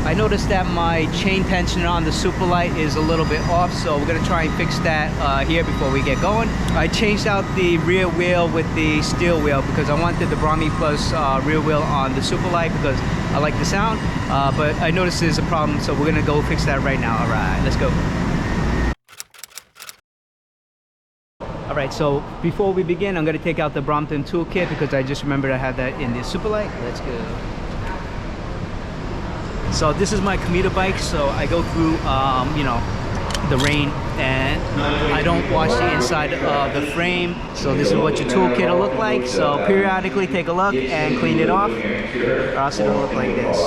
I noticed that my chain tensioner on the super light is a little bit off, so we're gonna try and fix that here before we get going. I changed out the rear wheel with the steel wheel because I wanted the Brommy Plus rear wheel on the super light because I like the sound, but I noticed there's a problem, so we're gonna go fix that right now. All right, let's go. All right, so before we begin, I'm gonna take out the Brompton toolkit because I just remembered I had that in the super light. Let's go. So this is my commuter bike, so I go through, you know, the rain, and I don't wash the inside of the frame. So this is what your toolkit will look like. So periodically take a look and clean it off, or else it'll look like this.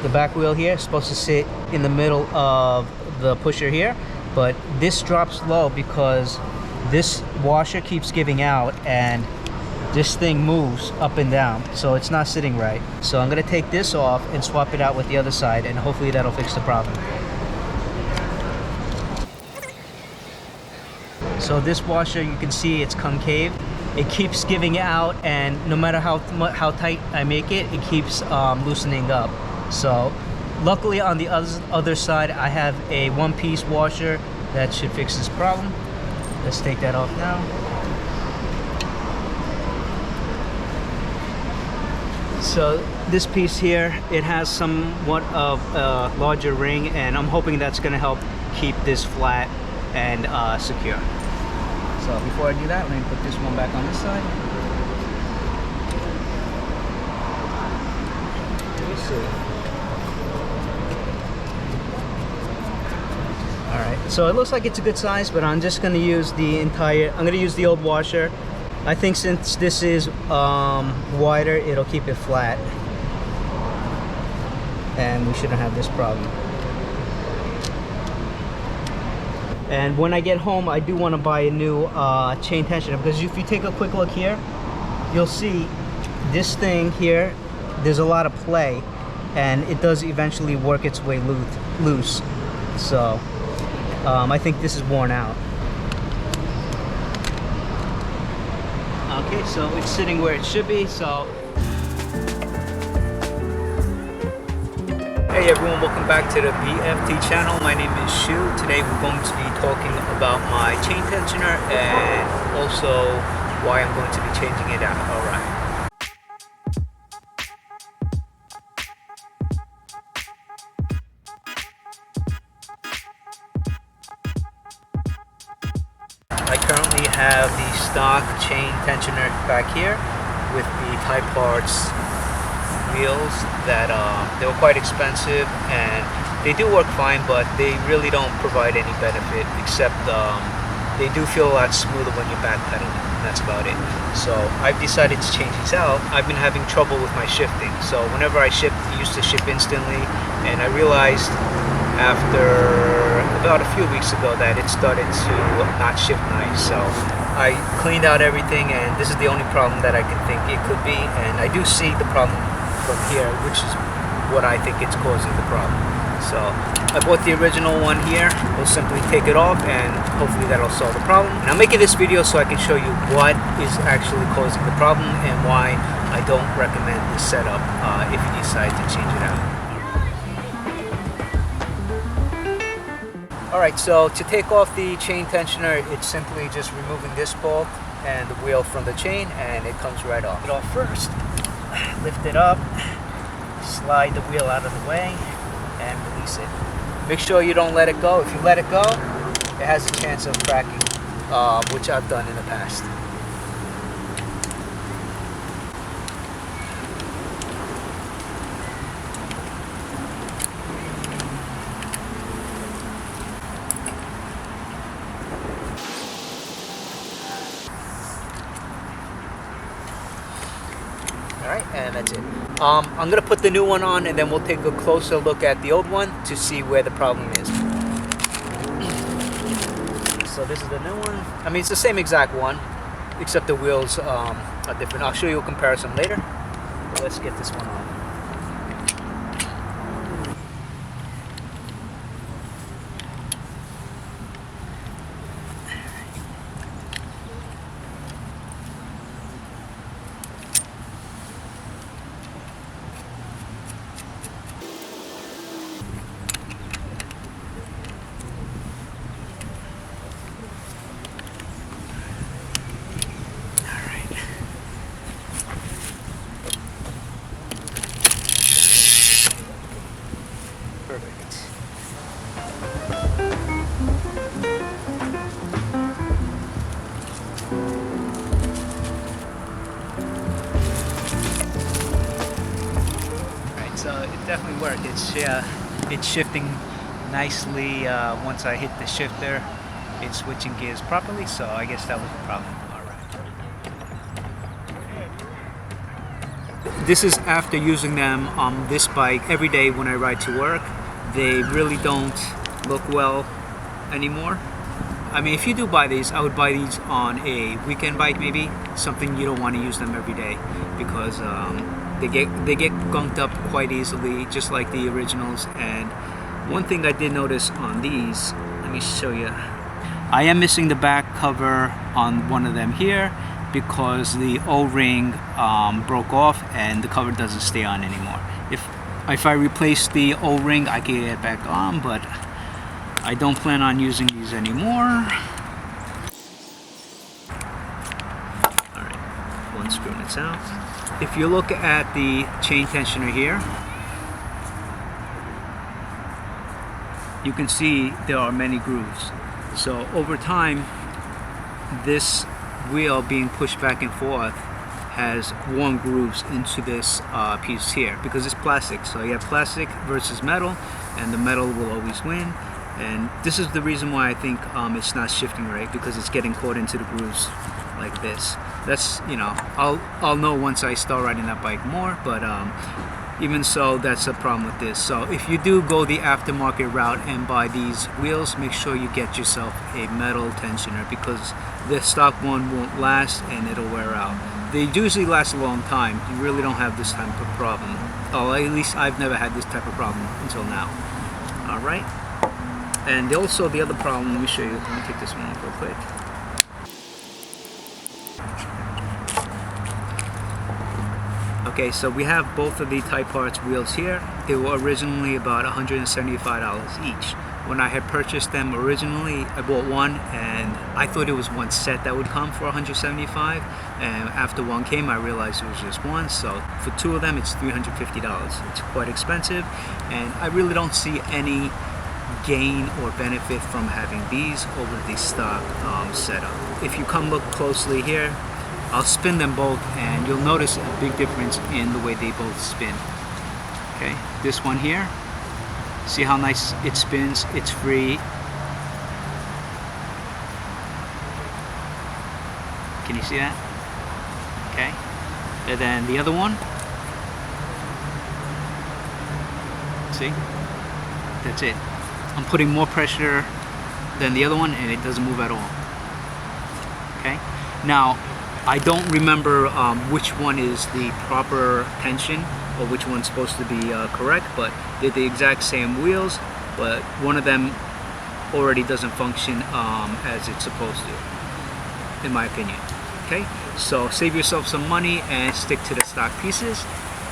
The back wheel here is supposed to sit in the middle of the pusher here, but this drops low because this washer keeps giving out and this thing moves up and down, so it's not sitting right. So I'm gonna take this off and swap it out with the other side, and hopefully that'll fix the problem. So this washer, you can see it's concave. It keeps giving out, and no matter how tight I make it, it keeps loosening up. So luckily on the other side, I have a one-piece washer that should fix this problem. Let's take that off now. So this piece here, it has somewhat of a larger ring, and I'm hoping that's going to help keep this flat and secure. So before I do that, let me put this one back on this side. Let's see. All right, so it looks like it's a good size, but I'm just going to use I'm going to use the old washer. I think since this is wider, it'll keep it flat, and we shouldn't have this problem. And when I get home, I do want to buy a new chain tensioner, because if you take a quick look here, you'll see this thing here, there's a lot of play, and it does eventually work its way loose. So I think this is worn out. Okay, so it's sitting where it should be, so. Hey everyone, welcome back to the BFT channel. My name is Shu. Today we're going to be talking about my chain tensioner and also why I'm going to be changing it out. Alright. I currently have the stock chain tensioner back here with the Type Parts wheels that they were quite expensive, and they do work fine, but they really don't provide any benefit except they do feel a lot smoother when you're backpedaling. That's about it. So I've decided to change these out. I've been having trouble with my shifting. So whenever I shift, it used to ship instantly, and I realized after about a few weeks ago that it started to not shift nice. So I cleaned out everything, and this is the only problem that I can think it could be, and I do see the problem from here, which is what I think it's causing the problem. So I bought the original one here. We'll simply take it off, and hopefully that'll solve the problem. And I'm making this video so I can show you what is actually causing the problem and why I don't recommend this setup if you decide to change it out. Alright, so to take off the chain tensioner, it's simply just removing this bolt and the wheel from the chain, and it comes right off. Get it off first, lift it up, slide the wheel out of the way, and release it. Make sure you don't let it go. If you let it go, it has a chance of cracking, which I've done in the past. Alright, and that's it. I'm going to put the new one on, and then we'll take a closer look at the old one to see where the problem is. So this is the new one. I mean, it's the same exact one, except the wheels are different. I'll show you a comparison later. But let's get this one on. Perfect. Alright, so it definitely worked. It's shifting nicely. Once I hit the shifter, it's switching gears properly, so I guess that was the problem. This is after using them on this bike every day when I ride to work. They really don't look well anymore. I mean, if you do buy these, I would buy these on a weekend bike, maybe something you don't want to use them every day, because they get gunked up quite easily, just like the originals. And one thing I did notice on these, let me show you. I am missing the back cover on one of them here, because the O-ring broke off and the cover doesn't stay on anymore. If I replace the O-ring, I can get it back on, but I don't plan on using these anymore. Alright, one screw and it's out. If you look at the chain tensioner here, you can see there are many grooves. So over time, this wheel being pushed back and forth has worn grooves into this piece here, because it's plastic. So you have plastic versus metal, and the metal will always win. And this is the reason why I think it's not shifting right, because it's getting caught into the grooves like this. That's, you know, I'll know once I start riding that bike more, but even so, that's a problem with this. So if you do go the aftermarket route and buy these wheels, make sure you get yourself a metal tensioner, because the stock one won't last and it'll wear out. They usually last a long time. You really don't have this type of problem. Oh, at least I've never had this type of problem until now. All right. And also the other problem, let me show you. Let me take this one off real quick. Okay, so we have both of the Type Parts wheels here. They were originally about $175 each. When I had purchased them originally, I bought one and I thought it was one set that would come for $175, and after one came I realized it was just one. So for two of them it's $350. It's quite expensive, and I really don't see any gain or benefit from having these over the stock setup. If you come look closely here, I'll spin them both and you'll notice a big difference in the way they both spin. Okay, this one here, see how nice it spins? It's free. Can you see that? Okay, and then the other one, see? That's it. I'm putting more pressure than the other one and it doesn't move at all. Okay, now I don't remember which one is the proper tension or which one's supposed to be correct, but they're the exact same wheels, but one of them already doesn't function as it's supposed to, in my opinion. Okay, so save yourself some money and stick to the stock pieces.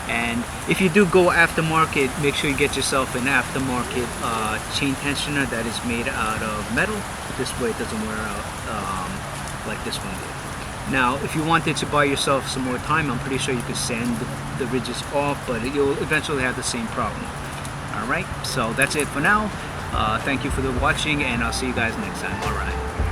And if you do go aftermarket, make sure you get yourself an aftermarket chain tensioner that is made out of metal. This way it doesn't wear out like this one did. Now, if you wanted to buy yourself some more time, I'm pretty sure you could sand the ridges off, but you'll eventually have the same problem. Alright, so that's it for now. Thank you for watching, and I'll see you guys next time. Alright.